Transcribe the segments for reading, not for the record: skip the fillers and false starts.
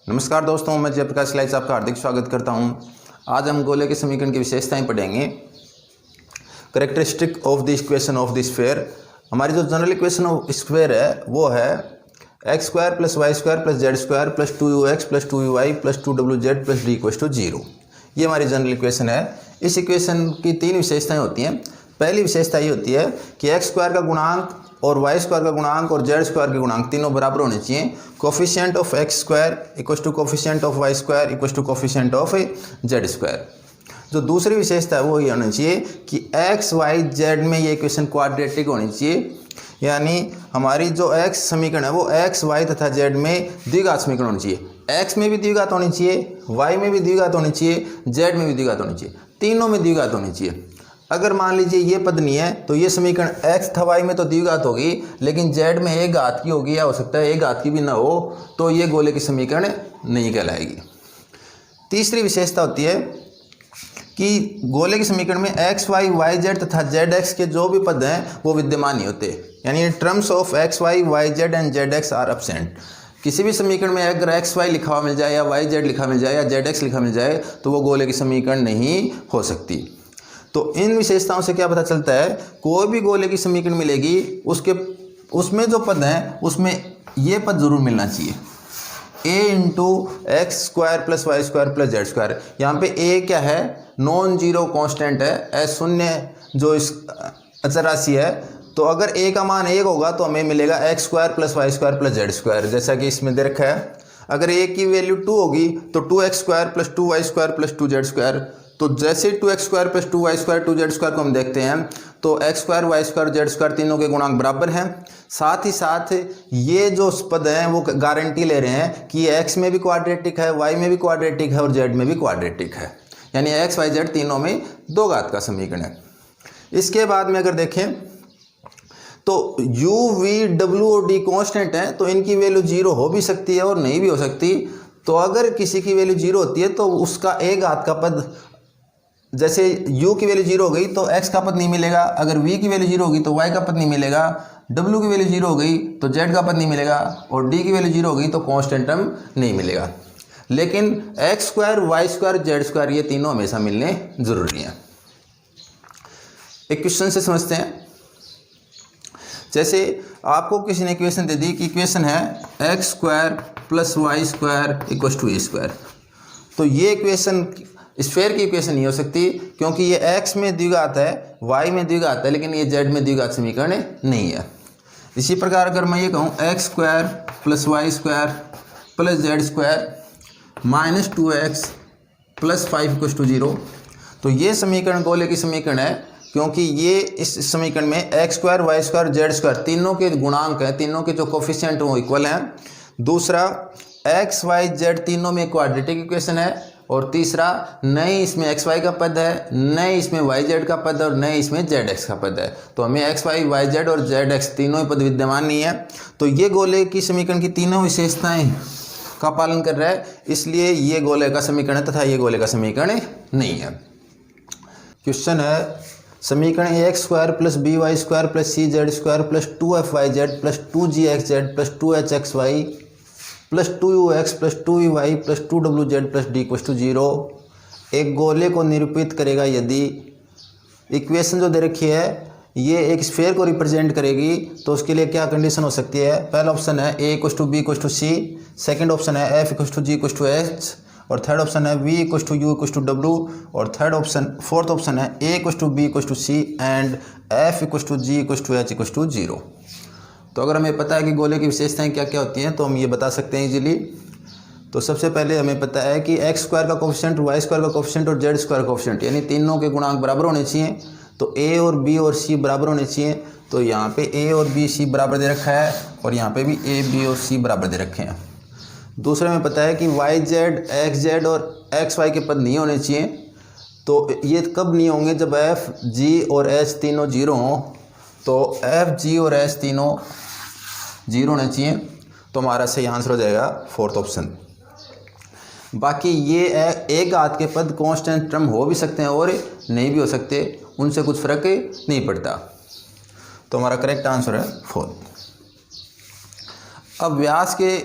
नमस्कार दोस्तों, मैं जयप्रकाश लाइस आपका हार्दिक स्वागत करता हूं। आज हम गोले के समीकरण की विशेषताएं पढ़ेंगे। Characteristic of the equation of the sphere. हमारी जो जनरल इक्वेशन ऑफ स्फीयर है वो है x square plus y square plus z square plus 2ux plus 2y plus 2wz plus d equals to 0। ये हमारी जनरल इक्वेशन है। इस equation की तीन विशेषताएं होती हैं। पहली विशेषता ये होती है कि एक्स स्क्वायर का गुणांक और वाई स्क्वायर का गुणांक और जेड स्क्वायर के गुणांक तीनों बराबर होने चाहिए। Coefficient of x square equals to coefficient of y square equals to coefficient of z square. जो दूसरी विशेषता है वो ये होनी चाहिए कि एक्स वाई जेड में ये इक्वेशन क्वाड्रेटिक होनी चाहिए, यानी हमारी जो एक्स समीकरण है वो एक्स वाई तथा जेड में द्विघात समीकरण होनी चाहिए। एक्स में भी द्विघात होनी चाहिए, वाई में भी द्विघात होनी चाहिए, जेड में भी द्विघात होनी चाहिए, तीनों में द्विघात होनी चाहिए। अगर मान लीजिए ये पद नहीं है तो ये समीकरण एक्स तथा वाई में तो द्विघात होगी, लेकिन जेड में एक घात की होगी या हो सकता है एक घात की भी ना हो, तो ये गोले की समीकरण नहीं कहलाएगी। तीसरी विशेषता होती है कि गोले के समीकरण में एक्स वाई वाई जेड तथा जेड एक्स के जो भी पद हैं वो विद्यमान नहीं होते, यानी terms of x y y z and z x are absent. किसी भी समीकरण में अगर एक्स वाई लिखा हुआ मिल जाए या वाई जेड लिखा मिल जाए या जेड एक्स लिखा मिल जाए तो वो गोले की समीकरण नहीं हो सकती। तो इन विशेषताओं से क्या पता चलता है, कोई भी गोले की समीकरण मिलेगी उसमें जो पद हैं उसमें ये पद जरूर मिलना चाहिए, a into x square plus y square plus z square. यहाँ पे a क्या है, नॉन जीरो कॉन्स्टेंट है, शून्य जो इस अचर राशि है। तो अगर a का मान 1 होगा तो हमें मिलेगा x square plus y square plus z square, जैसा कि इसमें दे रखा है। अगर a की वैल्यू 2 होगी तो 2x square plus 2y square plus 2z square. तो जैसे 2x square plus 2y square 2z square को हम देखते हैं तो x square y square z square तीनों के गुणांक बराबर हैं। साथ ही साथ ये जो पद हैं वो गारंटी ले रहे हैं कि ये x में भी क्वाड्रेटिक है, y में भी क्वाड्रेटिक है और z में भी क्वाड्रेटिक है, यानी x y z तीनों में दो घात का समीकरण है। इसके बाद में अगर देखें तो u v w और d कॉन्स्टेंट हैं, तो इनकी वैल्यू 0 हो भी सकती है और नहीं भी हो सकती। तो अगर किसी की वैल्यू 0 होती है तो उसका एक घात का पद, जैसे u की वैल्यू 0 हो गई तो x का पद नहीं मिलेगा, अगर v की वैल्यू 0 होगी तो y का पद नहीं मिलेगा, w की वैल्यू 0 हो गई तो z का पद नहीं मिलेगा और d की वैल्यू 0 हो गई तो कांस्टेंट टर्म नहीं मिलेगा। लेकिन x square y square z square ये तीनों हमेशा मिलने जरूरी हैं। एक क्वेश्चन से समझते हैं। जैसे आपको किसी ने इक्वेशन दे दी कि इक्वेशन है x square plus y square equals to a square. तो ये इक्वेशन स्फीयर की इक्वेशन नहीं हो सकती, क्योंकि ये x में द्विघात है, y में द्विघात है, लेकिन ये z में द्विघात समीकरण नहीं है। इसी प्रकार अगर मैं ये कहूँ x square plus y square plus z square minus 2x plus 5 equals to 0, तो ये समीकरण गोले की समीकरण है, क्योंकि ये इस समीकरण में x square y square z square तीनों के गुणांक हैं, तीनों के जो कोफिशिएंट वो इक्वल हैं। दूसरा एक्स वाई जेड तीनों में क्वाड्रेटिक इक्वेशन है। और तीसरा नए इसमें एक्स वाई का पद है, नए इसमें वाई जेड का पद है और नए इसमें जेड एक्स का पद है। तो हमें एक्स वाई वाई जेड और जेड एक्स तीनों ही पद विद्यमान नहीं है। तो ये गोले की समीकरण की तीनों विशेषताएं का पालन कर रहा है, इसलिए ये गोले का समीकरण है तथा ये गोले का समीकरण नहीं है। क्वेश्चन है समीकरण x square plus b y square plus c z square plus 2f y z plus 2g x z plus 2h x y plus 2ux plus 2y plus 2wz plus d equals to 0 एक गोले को निरूपित करेगा यदि equation जो दे रखी है ये एक स्फीयर को रिप्रेजेंट करेगी। तो उसके लिए क्या कंडीशन हो सकती है, पहला ऑप्शन है a equals to b equals to c, second option है f equals to g equals to h और थर्ड ऑप्शन है v equals to u equals to w और फोर्थ ऑप्शन है a equals to b equals to c and f equals to g equals to h equals to 0। तो अगर हमें पता है कि गोले की विशेषताएं क्या क्या होती हैं तो हम ये बता सकते हैं इजीली। तो सबसे पहले हमें पता है कि एक्स स्क्वायर का कोफिशिएंट, वाई स्क्वायर का कोफिशिएंट और जेड स्क्वायर का कोफिशिएंट, यानी तीनों के गुणांक बराबर होने चाहिए। तो ए और बी और सी बराबर होने चाहिए। तो यहाँ पे ए और बी सी बराबर दे रखा है और यहाँ पे भी ए बी और सी बराबर दे रखे हैं। दूसरे में पता है कि वाई जेड एक्स जेड और एक्स वाई के पद नहीं होने चाहिए। तो ये कब नहीं होंगे, जब एफ जी और एच तीनों 0 हों। तो एफ जी और एच तीनों 0 होने चाहिए। तो हमारा सही आंसर हो जाएगा फोर्थ ऑप्शन। बाकी ये एक घात के पद कांस्टेंट टर्म हो भी सकते हैं और नहीं भी हो सकते, उनसे कुछ फर्क नहीं पड़ता। तो हमारा करेक्ट आंसर है फोर्थ। अब व्यास के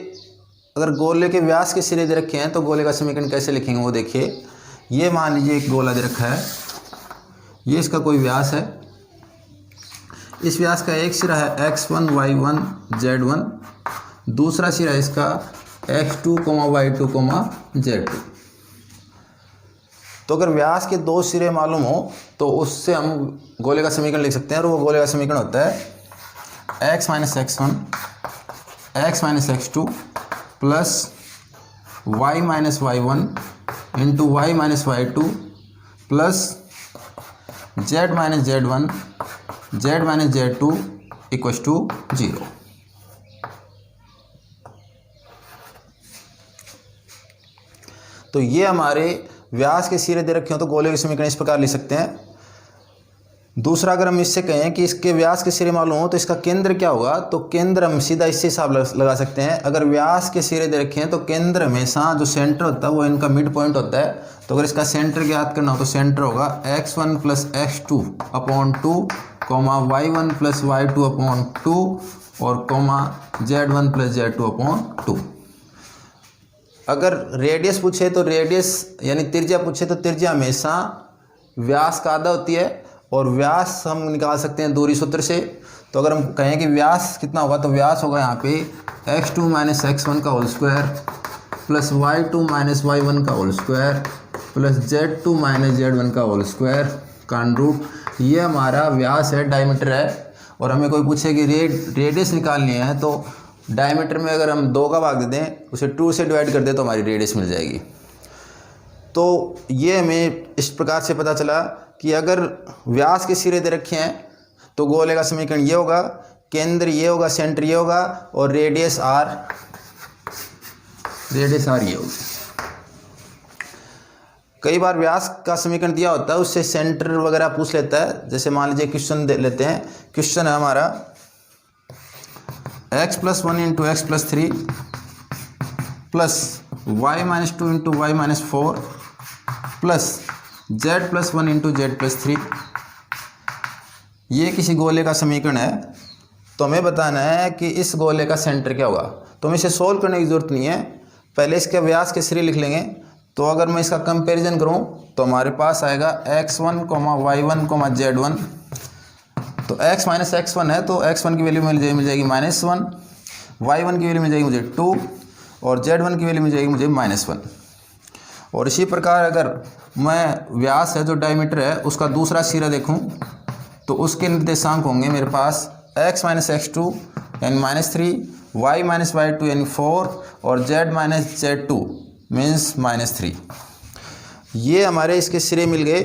अगर गोले के व्यास के सिरे दे रखे हैं तो गोले का समीकरण कैसे लिखेंगे वो देखिए। ये मान लीजिए एक गोला दे रखा है, ये इसका कोई व्यास है। इस व्यास का एक सिरा है x1 y1 z1, दूसरा सिरा इसका x2 y2 z2। तो अगर व्यास के दो सिरे मालूम हो तो उससे हम गोले का समीकरण लिख सकते हैं, और वो गोले का समीकरण होता है x minus x1 x minus x2 plus y minus y1 into y minus y2 plus z minus z1 z minus z2 equals to 0। तो ये हमारे व्यास के सिरे दे रखे हो तो गोले के समीकरण इस प्रकार लिख सकते हैं। दूसरा, अगर हम इससे कहें कि इसके व्यास के सिरे मालूम हो तो इसका केंद्र क्या होगा, तो केंद्र हम सीधा इससे हिसाब लगा सकते हैं। अगर व्यास के सिरे दे रखे हैं तो केंद्र हमेशा जो सेंटर होता है वो इनका मिड पॉइंट होता है। तो अगर इसका सेंटर ज्ञात करना हो तो सेंटर होगा x1 plus x2 upon 2 y1 plus y2 upon 2 और z1 प्लस z2 अपॉन 2। अगर रेडियस पूछे तो रेडियस यानी त्रिज्या पूछे तो त्रिज्या हमेशा व्यास का आधा होती है, और व्यास हम निकाल सकते हैं दूरी सूत्र से। तो अगर हम कहें कि व्यास कितना होगा तो व्यास होगा यहाँ पे x2 माइनस x1 का whole square plus y2 minus y1 का whole square plus z2 minus z1 का होल स्क्वायर का रूट। ये हमारा व्यास है, डायमीटर है। और हमें कोई पूछे कि रेडियस निकालनी है तो डायमीटर में अगर हम 2 का भाग दे दें, उसे 2 से डिवाइड कर दें तो हमारी रेडियस मिल जाएगी। तो ये हमें इस प्रकार से पता चला कि अगर व्यास के सिरे दे रखे हैं तो गोले का समीकरण ये होगा, केंद्र ये होगा, सेंटर ये होगा, और रेडियस आर ये होगी। कई बार व्यास का समीकरण दिया होता है, उससे सेंटर वगैरह पूछ लेता है। जैसे मान लीजिए क्वेश्चन दे लेते हैं। क्वेश्चन है हमारा x plus 1 into x plus 3 plus y minus 2 into y minus 4 plus z plus 1 into z plus 3। ये किसी गोले का समीकरण है। तो हमें बताना है कि इस गोले का सेंटर क्या होगा। तो हमें इसे सोल्व करने की ज़रूरत नहीं है, पहले इसके व्यास के सिरे लिख लेंगे। तो अगर मैं इसका कंपैरिजन करूं तो हमारे पास आएगा x1 y1 z1। तो x माइनस x1 है तो x1 की वैल्यू मिल जाएगी -1, y1 की वैल्यू मिल जाएगी मुझे 2 और z1 की वैल्यू मिल जाएगी मुझे -1। और इसी प्रकार अगर मैं व्यास है जो डायमीटर है उसका दूसरा सिरा देखूं तो उसके निर्देशांक होंगे मेरे पास x माइनस x2 यानी -3, y माइनस y2 यानी 4 और z माइनस z2 मीन्स -3। ये हमारे इसके सिरे मिल गए।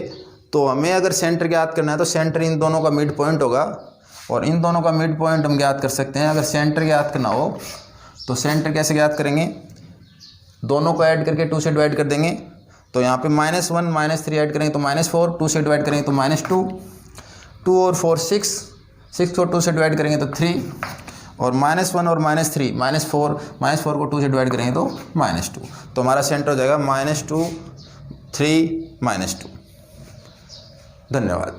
तो हमें अगर सेंटर ज्ञात करना है तो सेंटर इन दोनों का मिड पॉइंट होगा, और इन दोनों का मिड पॉइंट हम ज्ञात कर सकते हैं। अगर सेंटर ज्ञात करना हो तो सेंटर कैसे ज्ञात करेंगे, दोनों को ऐड करके 2 से डिवाइड कर देंगे। तो यहाँ पे -1 -3 ऐड करेंगे तो -4, 2 से डिवाइड करेंगे तो -2, 2 और 4 6 को 2 से डिवाइड करेंगे तो 3, और -1 और -3 -4 को 2 से डिवाइड करेंगे तो -2। तो हमारा सेंटर हो जाएगा -2 3 -2। धन्यवाद।